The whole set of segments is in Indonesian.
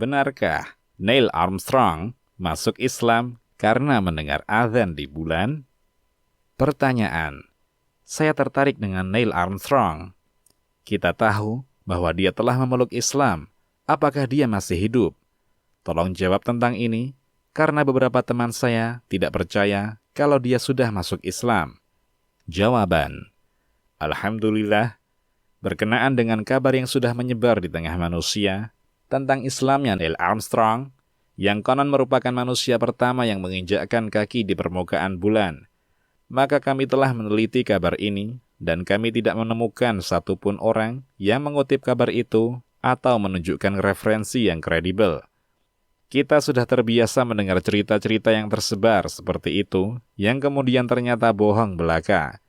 benarkah Neil Armstrong masuk Islam karena mendengar azan di bulan? Pertanyaan, saya tertarik dengan Neil Armstrong. Kita tahu bahwa dia telah memeluk Islam. Apakah dia masih hidup? Tolong jawab tentang ini, karena beberapa teman saya tidak percaya kalau dia sudah masuk Islam. Jawaban, alhamdulillah, berkenaan dengan kabar yang sudah menyebar di tengah manusia tentang Islamnya Neil Armstrong, yang konon merupakan manusia pertama yang menginjakkan kaki di permukaan bulan, maka kami telah meneliti kabar ini, dan kami tidak menemukan satupun orang yang mengutip kabar itu atau menunjukkan referensi yang kredibel. Kita sudah terbiasa mendengar cerita-cerita yang tersebar seperti itu, yang kemudian ternyata bohong belaka.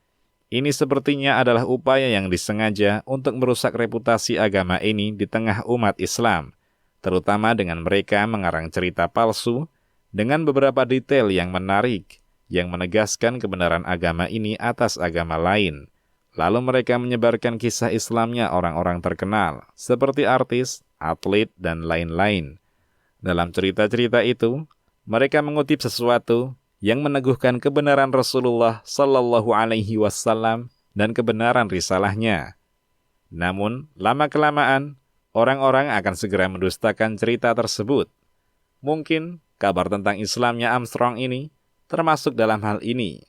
Ini sepertinya adalah upaya yang disengaja untuk merusak reputasi agama ini di tengah umat Islam, terutama dengan mereka mengarang cerita palsu dengan beberapa detail yang menarik, yang menegaskan kebenaran agama ini atas agama lain. Lalu mereka menyebarkan kisah Islamnya orang-orang terkenal, seperti artis, atlet, dan lain-lain. Dalam cerita-cerita itu, mereka mengutip sesuatu yang meneguhkan kebenaran Rasulullah Sallallahu Alaihi Wasallam dan kebenaran risalahnya. Namun, lama-kelamaan, orang-orang akan segera mendustakan cerita tersebut. Mungkin, kabar tentang Islamnya Armstrong ini termasuk dalam hal ini.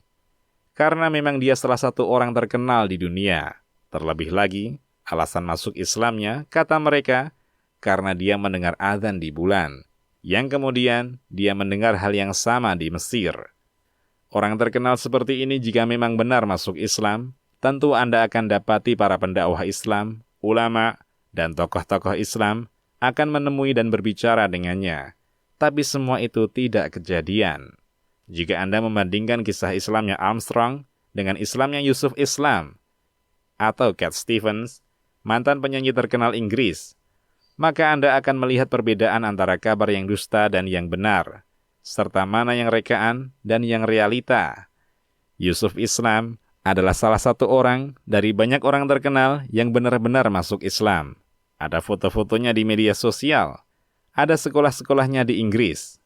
Karena memang dia salah satu orang terkenal di dunia. Terlebih lagi, alasan masuk Islamnya, kata mereka, karena dia mendengar azan di bulan, yang kemudian dia mendengar hal yang sama di Mesir. Orang terkenal seperti ini jika memang benar masuk Islam, tentu Anda akan dapati para pendakwah Islam, ulama, dan tokoh-tokoh Islam akan menemui dan berbicara dengannya. Tapi semua itu tidak kejadian. Jika Anda membandingkan kisah Islamnya Armstrong dengan Islamnya Yusuf Islam atau Cat Stevens, mantan penyanyi terkenal Inggris, maka Anda akan melihat perbedaan antara kabar yang dusta dan yang benar, serta mana yang rekaan dan yang realita. Yusuf Islam adalah salah satu orang dari banyak orang terkenal yang benar-benar masuk Islam. Ada foto-fotonya di media sosial, ada sekolah-sekolahnya di Inggris,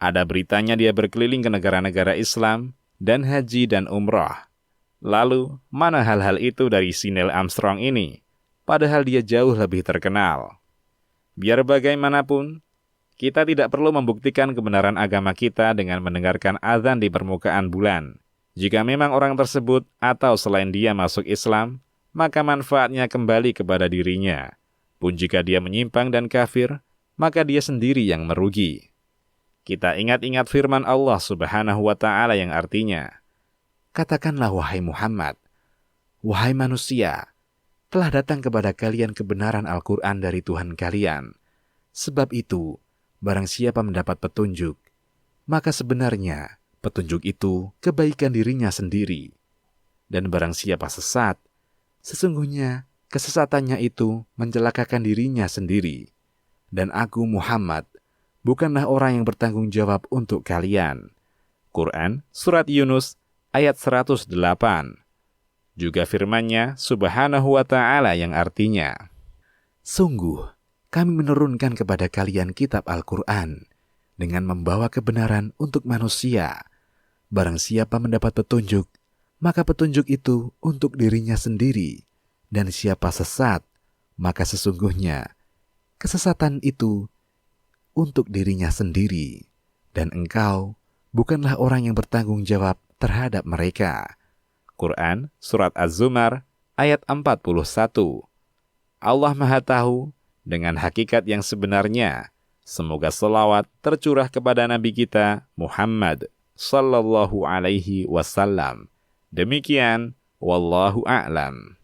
ada beritanya dia berkeliling ke negara-negara Islam dan haji dan umroh. Lalu, mana hal-hal itu dari si Neil Armstrong ini? Padahal dia jauh lebih terkenal. Biar bagaimanapun, kita tidak perlu membuktikan kebenaran agama kita dengan mendengarkan azan di permukaan bulan. Jika memang orang tersebut atau selain dia masuk Islam, maka manfaatnya kembali kepada dirinya. Pun jika dia menyimpang dan kafir, maka dia sendiri yang merugi. Kita ingat-ingat firman Allah Subhanahu wa Ta'ala yang artinya, katakanlah wahai Muhammad, wahai manusia, telah datang kepada kalian kebenaran Al-Quran dari Tuhan kalian. Sebab itu, barang siapa mendapat petunjuk, maka sebenarnya petunjuk itu kebaikan dirinya sendiri. Dan barang siapa sesat, sesungguhnya kesesatannya itu mencelakakan dirinya sendiri. Dan aku Muhammad bukanlah orang yang bertanggung jawab untuk kalian. Quran Surat Yunus ayat 108. Juga firman-Nya Subhanahu wa Ta'ala yang artinya, sungguh kami menurunkan kepada kalian kitab Al-Quran dengan membawa kebenaran untuk manusia. Barang siapa mendapat petunjuk, maka petunjuk itu untuk dirinya sendiri. Dan siapa sesat, maka sesungguhnya kesesatan itu untuk dirinya sendiri, dan engkau bukanlah orang yang bertanggung jawab terhadap mereka. Quran Surat Az-Zumar ayat 41. Allah Maha Tahu dengan hakikat yang sebenarnya. Semoga selawat tercurah kepada Nabi kita Muhammad sallallahu alaihi wasallam. Demikian, wallahu a'lam.